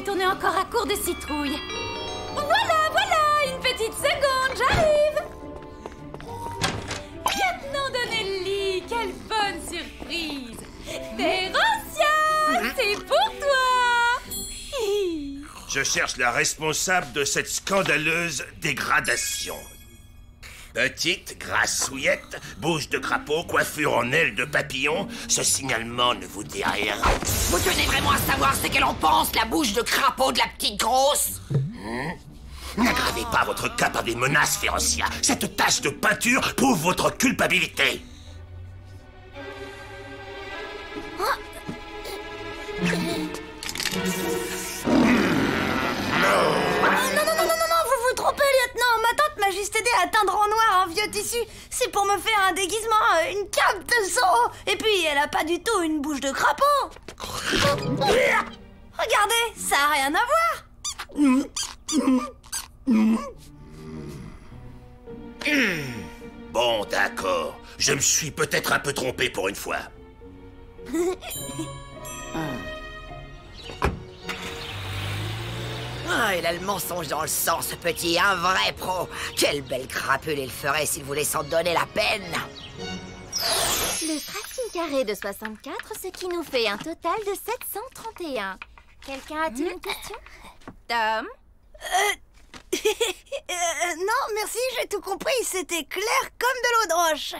vite, on est encore à court de citrouilles. Voilà, une petite seconde, j'arrive. Lieutenant Donnelly, quelle bonne surprise. Terrancia, c'est pour toi. Je cherche la responsable de cette scandaleuse dégradation. Petite, grassouillette, bouche de crapaud, coiffure en aile de papillon, ce signalement ne vous dit rien. Vous tenez vraiment à savoir ce qu'elle en pense, la bouche de crapaud de la petite grosse? N'aggravez pas votre cas par des menaces, Férocia. Cette tache de peinture prouve votre culpabilité. Non, vous vous trompez, lieutenant. Ma tante m'a juste aidé à teindre en noir un vieux tissu. C'est pour me faire un déguisement, une cape de sang. Et puis, elle a pas du tout une bouche de crapaud. Regardez, ça a rien à voir. Bon, d'accord. Je me suis peut-être un peu trompé pour une fois. Ah, il a le mensonge dans le sang, ce petit, un vrai pro. Quelle belle crapule il ferait s'il voulait s'en donner la peine. Le tracing carré de 64, ce qui nous fait un total de 731. Quelqu'un a-t-il une question? Tom? Non, merci, j'ai tout compris. C'était clair comme de l'eau de roche.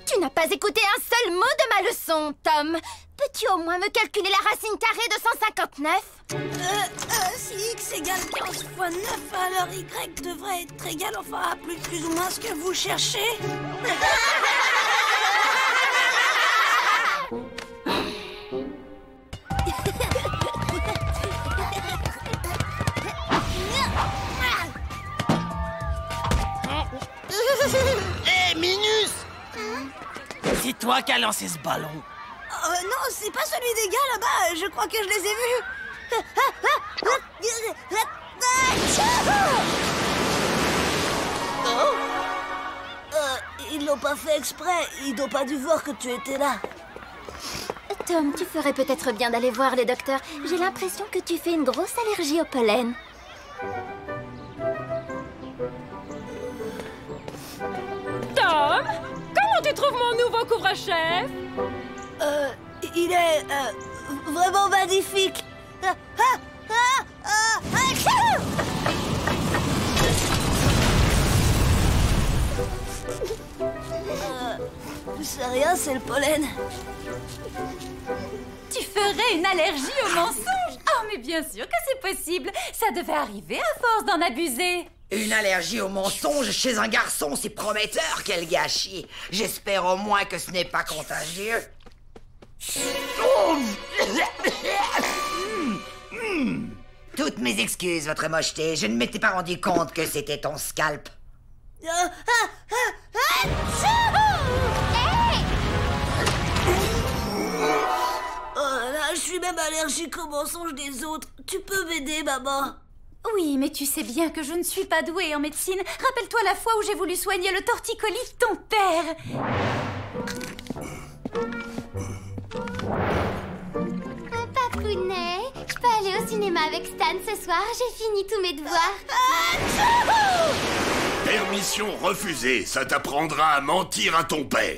Tu n'as pas écouté un seul mot de ma leçon, Tom. Peux-tu au moins me calculer la racine carrée de 159? Si x égale 15 fois 9, alors y devrait être égal, enfin, à plus ou moins ce que vous cherchez. Hé, Minus! C'est toi qui as lancé ce ballon. Non, c'est pas celui des gars là-bas, je crois que je les ai vus. Ils l'ont pas fait exprès, ils n'ont pas dû voir que tu étais là. Tom, tu ferais peut-être bien d'aller voir le docteur. J'ai l'impression que tu fais une grosse allergie au pollen. Tom, comment tu trouves mon nouveau couvre-chef? Il est vraiment magnifique. C'est rien, c'est le pollen. Tu ferais une allergie au mensonge? Oh, mais bien sûr que c'est possible. Ça devait arriver à force d'en abuser. Une allergie au mensonge chez un garçon, c'est prometteur, quel gâchis. J'espère au moins que ce n'est pas contagieux. Toutes mes excuses, votre mocheté. Je ne m'étais pas rendu compte que c'était ton scalp. Je suis même allergique aux mensonges des autres. Tu peux m'aider, maman? Oui, mais tu sais bien que je ne suis pas douée en médecine. Rappelle-toi la fois où j'ai voulu soigner le torticolis de ton père. Papounet, je peux aller au cinéma avec Stan ce soir. J'ai fini tous mes devoirs. Permission refusée, ça t'apprendra à mentir à ton père.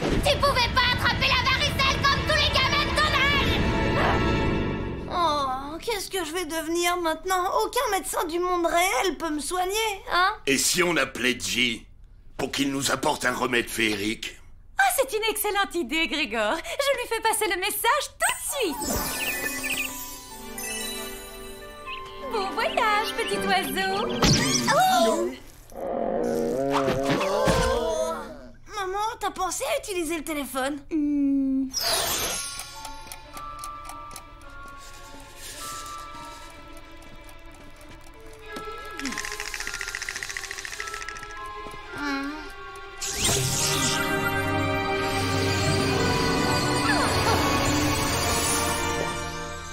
Tu pouvais pas attraper la varicelle comme tous les gamins de ton âge! Oh, qu'est-ce que je vais devenir maintenant? Aucun médecin du monde réel peut me soigner, hein? Et si on appelait G pour qu'il nous apporte un remède féerique? Ah, c'est une excellente idée, Grégor. Je lui fais passer le message tout de suite. Bon voyage, petit oiseau. Maman, t'as pensé à utiliser le téléphone?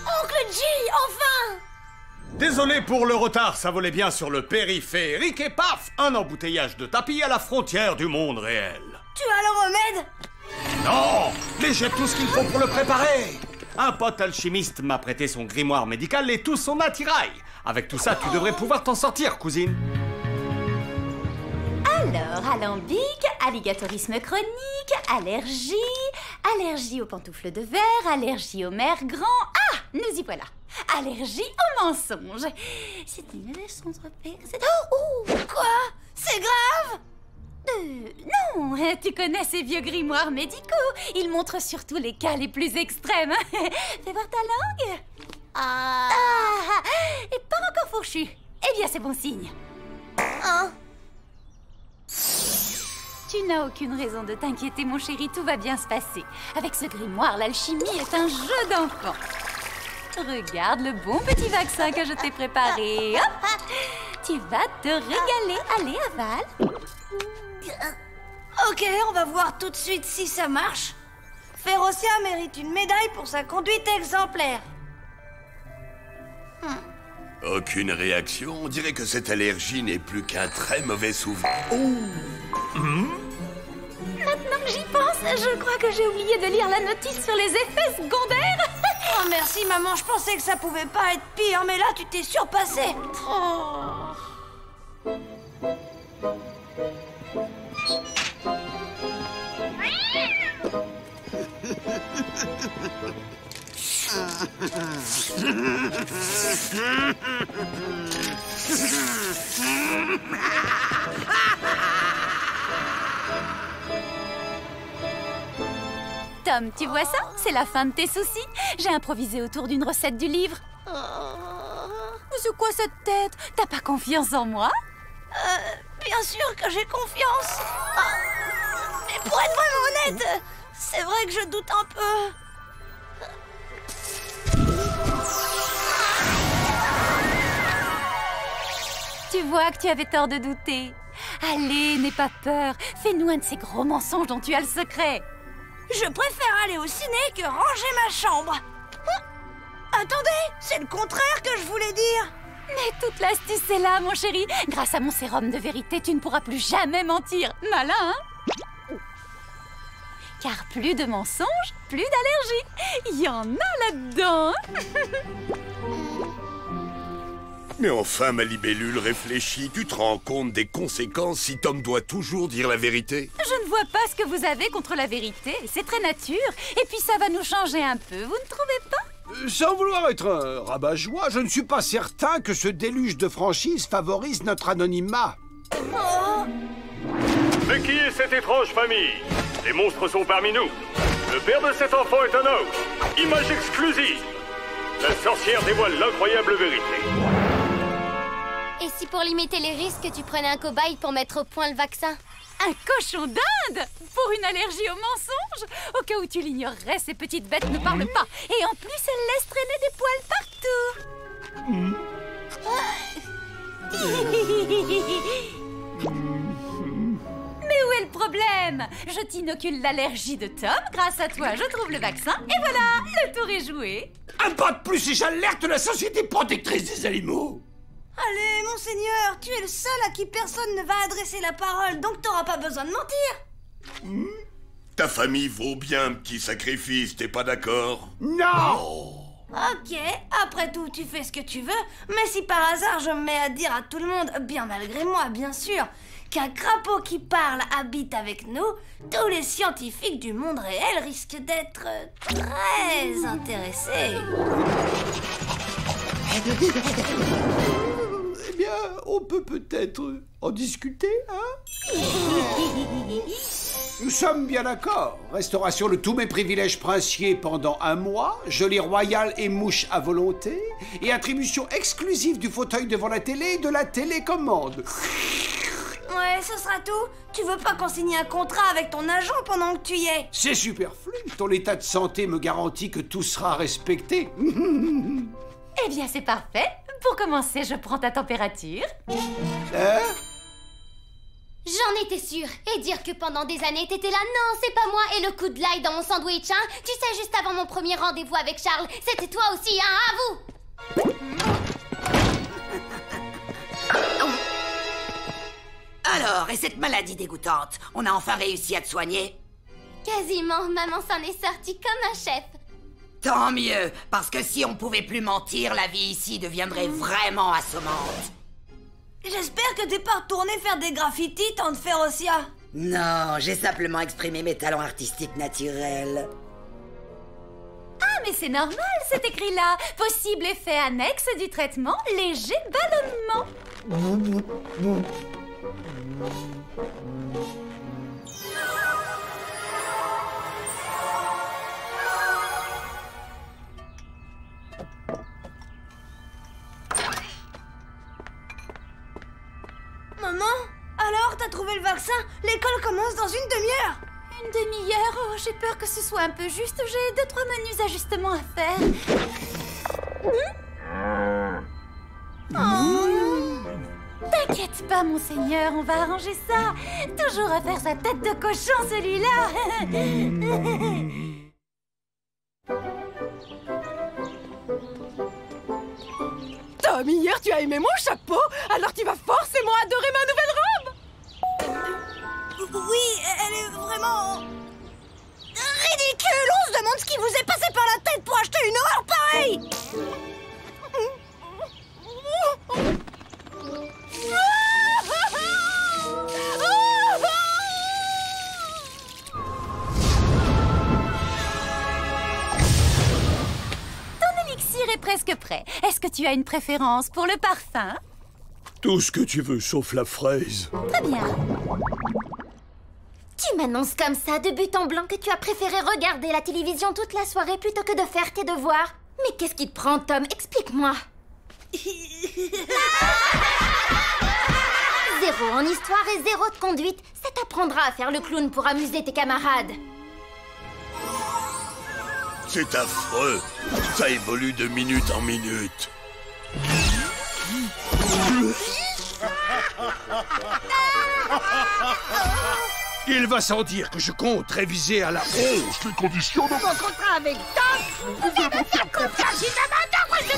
Oncle G, enfin! Désolé pour le retard, ça volait bien sur le périphérique et paf, un embouteillage de tapis à la frontière du monde réel. Tu as le remède? Non, mais j'ai tout ce qu'il faut pour le préparer. Un pote alchimiste m'a prêté son grimoire médical et tout son attirail. Avec tout ça, tu devrais pouvoir t'en sortir, cousine. Alors, alambic, alligatorisme chronique, allergie, allergie aux pantoufles de verre, allergie aux mers grands. Ah, nous y voilà. Allergie aux mensonges. C'est une leçon de repère. Oh, Quoi? C'est grave? Non, tu connais ces vieux grimoires médicaux. Ils montrent surtout les cas les plus extrêmes. Fais voir ta langue. Ah, et pas encore fourchu. Eh bien, c'est bon signe. Hein? Tu n'as aucune raison de t'inquiéter, mon chéri, tout va bien se passer. Avec ce grimoire, l'alchimie est un jeu d'enfant. Regarde le bon petit vaccin que je t'ai préparé. Hop, tu vas te régaler. Allez, avale. Ok, on va voir tout de suite si ça marche. Férocia mérite une médaille pour sa conduite exemplaire. Aucune réaction. On dirait que cette allergie n'est plus qu'un très mauvais souvenir. Maintenant que j'y pense, je crois que j'ai oublié de lire la notice sur les effets secondaires. Oh merci maman, je pensais que ça pouvait pas être pire, mais là tu t'es surpassée. Tom, tu vois ça? C'est la fin de tes soucis. J'ai improvisé autour d'une recette du livre. C'est quoi cette tête? T'as pas confiance en moi? Bien sûr que j'ai confiance. Mais pour être vraiment honnête, c'est vrai que je doute un peu. Tu vois que tu avais tort de douter. Allez, n'aie pas peur. Fais-nous un de ces gros mensonges dont tu as le secret. Je préfère aller au ciné que ranger ma chambre. Attendez, c'est le contraire que je voulais dire. Mais toute l'astuce est là, mon chéri. Grâce à mon sérum de vérité, tu ne pourras plus jamais mentir. Malin, hein? Car plus de mensonges, plus d'allergies. Il y en a là-dedans. Mais enfin, ma libellule, réfléchis. Tu te rends compte des conséquences si Tom doit toujours dire la vérité? Je ne vois pas ce que vous avez contre la vérité. C'est très nature. Et puis ça va nous changer un peu, vous ne trouvez pas? Sans vouloir être un rabat-joie, je ne suis pas certain que ce déluge de franchise favorise notre anonymat. Mais qui est cette étrange famille? Les monstres sont parmi nous. Le père de cet enfant est un homme. Image exclusive. La sorcière dévoile l'incroyable vérité. Et si pour limiter les risques, tu prenais un cobaye pour mettre au point le vaccin? Un cochon d'Inde? Pour une allergie aux mensonges? Au cas où tu l'ignorerais, ces petites bêtes ne parlent pas. Et en plus, elles laissent traîner des poils partout. Mais où est le problème? Je t'inocule l'allergie de Tom. Grâce à toi, je trouve le vaccin. Et voilà, le tour est joué. Un pas de plus et j'alerte la Société protectrice des animaux. Allez, monseigneur, tu es le seul à qui personne ne va adresser la parole, donc t'auras pas besoin de mentir. Ta famille vaut bien un petit sacrifice, t'es pas d'accord? Non. Ok, après tout, tu fais ce que tu veux, mais si par hasard je me mets à dire à tout le monde, bien malgré moi, bien sûr, qu'un crapaud qui parle habite avec nous, tous les scientifiques du monde réel risquent d'être très intéressés. Eh bien, on peut peut-être en discuter, hein? Nous sommes bien d'accord. Restauration de tous mes privilèges princiers pendant 1 mois, gelée royale et mouche à volonté, et attribution exclusive du fauteuil devant la télé et de la télécommande. Ouais, ce sera tout. Tu veux pas qu'on signe un contrat avec ton agent pendant que tu y es? C'est superflu. Ton état de santé me garantit que tout sera respecté. Eh bien, c'est parfait. Pour commencer, je prends ta température. Hein? J'en étais sûre. Et dire que pendant des années, t'étais là, non, c'est pas moi. Et le coup de l'ail dans mon sandwich, hein. Tu sais, juste avant mon premier rendez-vous avec Charles, c'était toi aussi, hein, à vous. Alors, et cette maladie dégoûtante, on a enfin réussi à te soigner? Quasiment, maman s'en est sortie comme un chef. Tant mieux, parce que si on pouvait plus mentir, la vie ici deviendrait vraiment assommante. J'espère que t'es pas retourné faire des graffitis, tante Férocia. Non, j'ai simplement exprimé mes talents artistiques naturels. Ah, mais c'est normal, c'est écrit là. Possible effet annexe du traitement, léger ballonnement. Maman, alors t'as trouvé le vaccin? L'école commence dans une demi-heure. Une demi-heure? Oh, j'ai peur que ce soit un peu juste. J'ai 2-3 menus ajustements à faire. T'inquiète pas, monseigneur, on va arranger ça. Toujours à faire sa tête de cochon, celui-là. Tom, hier tu as aimé mon chapeau, alors tu vas forcément adorer ma nouvelle robe. Oui, elle est vraiment... ridicule. On se demande ce qui vous est passé par la tête pour acheter une horreur pareille. Est presque prêt. Est-ce que tu as une préférence pour le parfum? Tout ce que tu veux, sauf la fraise. Très bien. Tu m'annonces comme ça, de but en blanc, que tu as préféré regarder la télévision toute la soirée plutôt que de faire tes devoirs. Mais qu'est-ce qui te prend, Tom? Explique-moi. 0 en histoire et 0 de conduite. Ça t'apprendra à faire le clown pour amuser tes camarades. C'est affreux. Ça évolue de minute en minute. Il va sans dire que je compte réviser à la hausse les conditions de... Mon contrat avec Tom, vous pouvez me faire confiance, il demande moi je...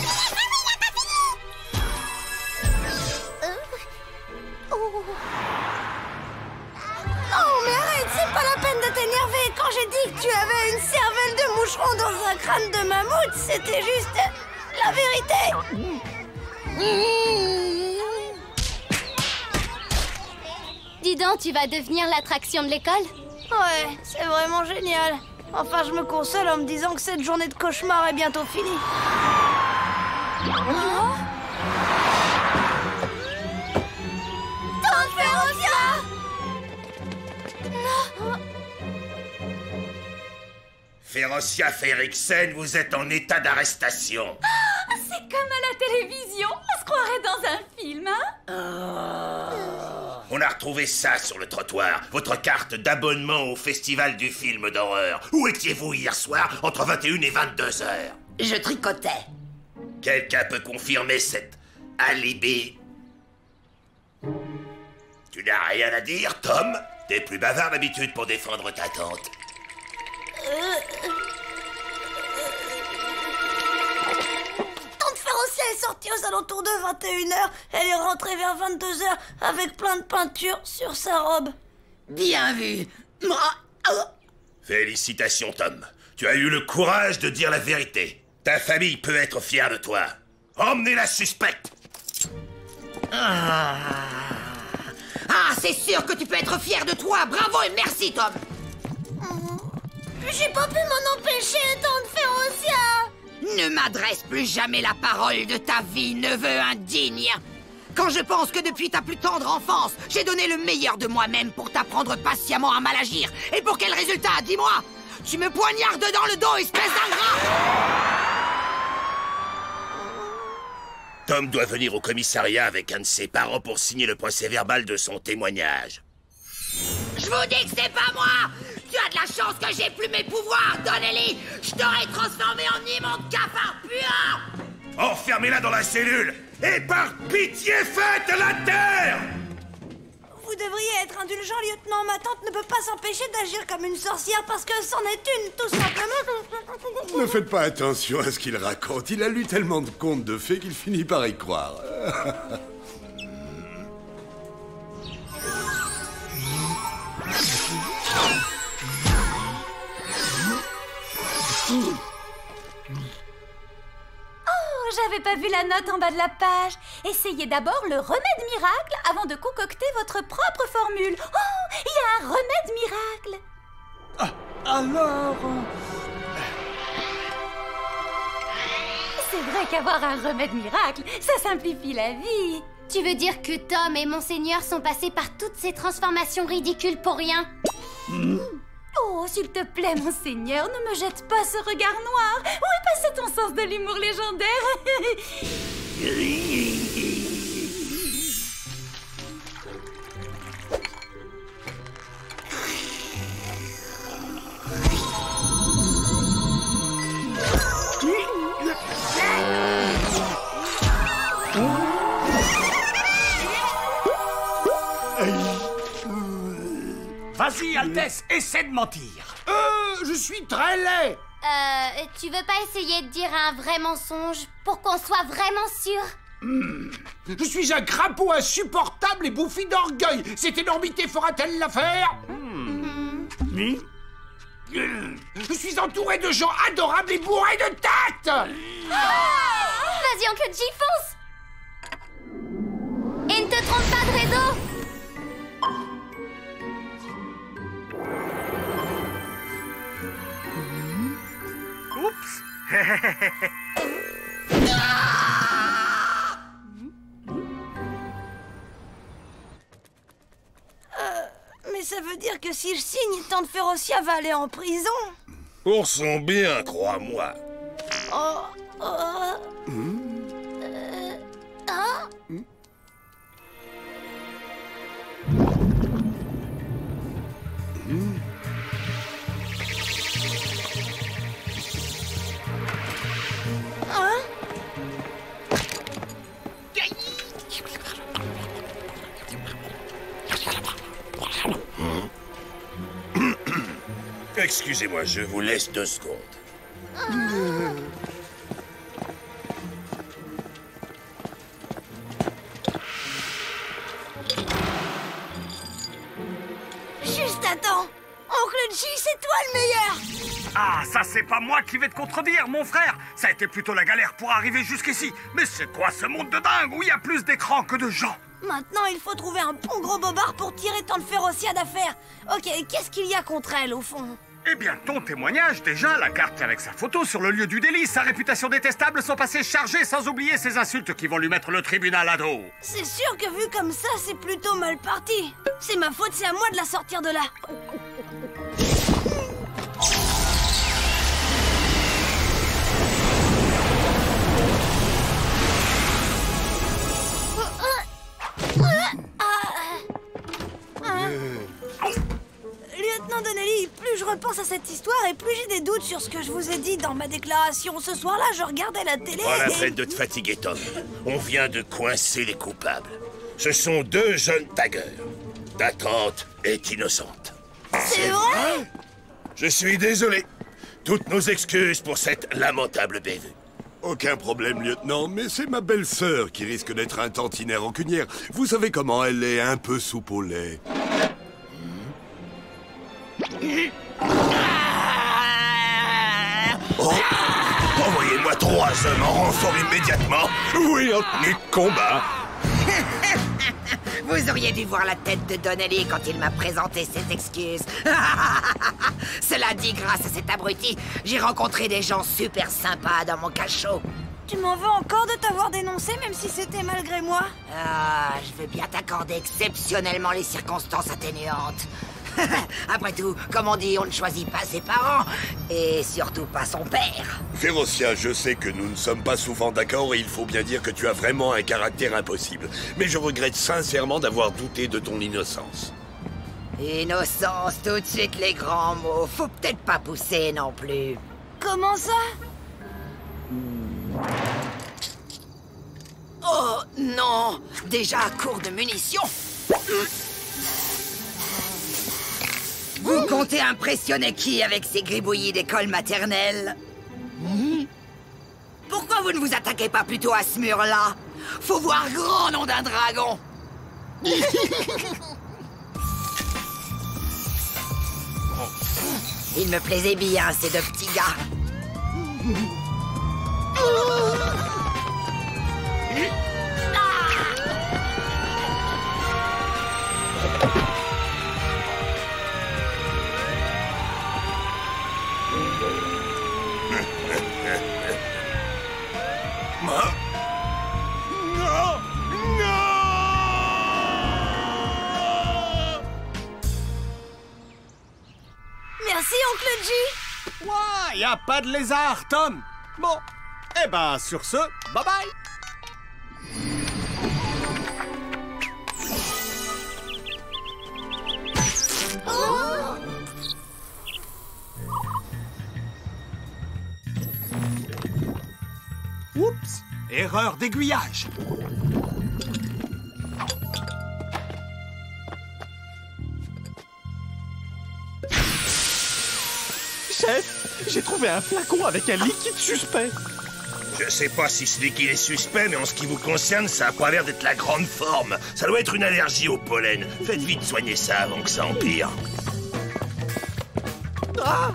Oh, mais arrête, c'est pas la peine de t'énerver. Quand j'ai dit que tu avais une cervelle de moucheron dans un crâne de mammouth, c'était juste la vérité. Dis donc, tu vas devenir l'attraction de l'école? Ouais, c'est vraiment génial. Enfin, je me console en me disant que cette journée de cauchemar est bientôt finie. Tante Férocia! Férocia Férixen, vous êtes en état d'arrestation. C'est comme à la télévision. On se croirait dans un film, hein? On a retrouvé ça sur le trottoir. Votre carte d'abonnement au festival du film d'horreur. Où étiez-vous hier soir entre 21 et 22 heures? Je tricotais. Quelqu'un peut confirmer cet alibi? Tu n'as rien à dire, Tom? T'es plus bavard d'habitude pour défendre ta tante. Tante Férocia est sortie aux alentours de 21h. Elle est rentrée vers 22h avec plein de peinture sur sa robe. Bien vu. Félicitations, Tom. Tu as eu le courage de dire la vérité. Ta famille peut être fière de toi. Emmenez la suspecte. Ah, c'est sûr que tu peux être fier de toi. Bravo et merci, Tom. J'ai pas pu m'en empêcher, tante Férocia. Ne m'adresse plus jamais la parole de ta vie, neveu indigne. Quand je pense que depuis ta plus tendre enfance, j'ai donné le meilleur de moi-même pour t'apprendre patiemment à mal agir. Et pour quel résultat, dis-moi? Tu me poignardes dans le dos, espèce d'ingrat! Tom doit venir au commissariat avec un de ses parents pour signer le procès-verbal de son témoignage. Je vous dis que c'est pas moi! Tu as de la chance que j'ai plus mes pouvoirs, Donnelly! Je t'aurais transformé en immonde cafard puant! Enfermez-la dans la cellule et par pitié faites la terre! Vous devriez être indulgent, lieutenant. Ma tante ne peut pas s'empêcher d'agir comme une sorcière parce que c'en est une, tout simplement. Ne faites pas attention à ce qu'il raconte. Il a lu tellement de contes de fées qu'il finit par y croire. Oh, j'avais pas vu la note en bas de la page. Essayez d'abord le remède miracle avant de concocter votre propre formule. Oh, il y a un remède miracle. Alors... C'est vrai qu'avoir un remède miracle, ça simplifie la vie. Tu veux dire que Tom et Monseigneur sont passés par toutes ces transformations ridicules pour rien? Oh, s'il te plaît, Monseigneur, ne me jette pas ce regard noir. Où est passé ton sens de l'humour légendaire? Vas-y, Altesse, essaie de mentir. Je suis très laid. Tu veux pas essayer de dire un vrai mensonge pour qu'on soit vraiment sûr? Je suis un crapaud insupportable et bouffi d'orgueil. Cette énormité fera-t-elle l'affaire? Je suis entouré de gens adorables et bourrés de tact. Vas-y, Oncle J, fonce! Et ne te trompe pas de réseau! Oups. Mais ça veut dire que si je signe, Tante Férocia va aller en prison. Pour son bien, crois-moi. Excusez-moi, je vous laisse 2 secondes. Juste attends. Oncle J, c'est toi le meilleur. Ah, ça c'est pas moi qui vais te contredire, mon frère. Ça a été plutôt la galère pour arriver jusqu'ici. Mais c'est quoi ce monde de dingue où il y a plus d'écrans que de gens? Maintenant, il faut trouver un bon gros bobard pour tirer Tante Férocia d'affaire. Ok, qu'est-ce qu'il y a contre elle, au fond? Eh bien, ton témoignage, déjà, la carte avec sa photo sur le lieu du délit, sa réputation détestable, son passé chargé, sans oublier ses insultes qui vont lui mettre le tribunal à dos. C'est sûr que vu comme ça, c'est plutôt mal parti. C'est ma faute, c'est à moi de la sortir de là. Lieutenant Donnelly, plus je repense à cette histoire et plus j'ai des doutes sur ce que je vous ai dit dans ma déclaration. Ce soir-là, je regardais la télé Pas la et... peine de te fatiguer, Tom. On vient de coincer les coupables. Ce sont 2 jeunes taggeurs. Ta tante est innocente. C'est vrai? Je suis désolé. Toutes nos excuses pour cette lamentable bévue. Aucun problème, lieutenant, mais c'est ma belle-sœur qui risque d'être un tantinet rancunière. Vous savez comment elle est, un peu soupe au lait. Oh, envoyez-moi 3 hommes en renfort immédiatement. Oui, en tenue de combat. Vous auriez dû voir la tête de Donnelly quand il m'a présenté ses excuses. Cela dit, grâce à cet abruti, j'ai rencontré des gens super sympas dans mon cachot. Tu m'en veux encore de t'avoir dénoncé, même si c'était malgré moi? Ah, je veux bien t'accorder exceptionnellement les circonstances atténuantes. Après tout, comme on dit, on ne choisit pas ses parents, et surtout pas son père. Férocia, je sais que nous ne sommes pas souvent d'accord et il faut bien dire que tu as vraiment un caractère impossible. Mais je regrette sincèrement d'avoir douté de ton innocence. Innocence, tout de suite les grands mots. Faut peut-être pas pousser non plus. Comment ça? Oh non! Déjà à court de munitions. Vous comptez impressionner qui avec ces gribouillis d'école maternelle? Pourquoi vous ne vous attaquez pas plutôt à ce mur-là? Faut voir grand nom d'un dragon. Il me plaisait bien, ces 2 petits gars. Merci, Oncle G. Ouah, y a pas de lézard, Tom. Bon, eh ben, sur ce, bye bye. Oups, erreur d'aiguillage. Chef, j'ai trouvé un flacon avec un liquide suspect. Je sais pas si ce liquide est suspect, mais en ce qui vous concerne, ça a pas l'air d'être la grande forme. Ça doit être une allergie au pollen. Faites vite soigner ça avant que ça empire. Ah!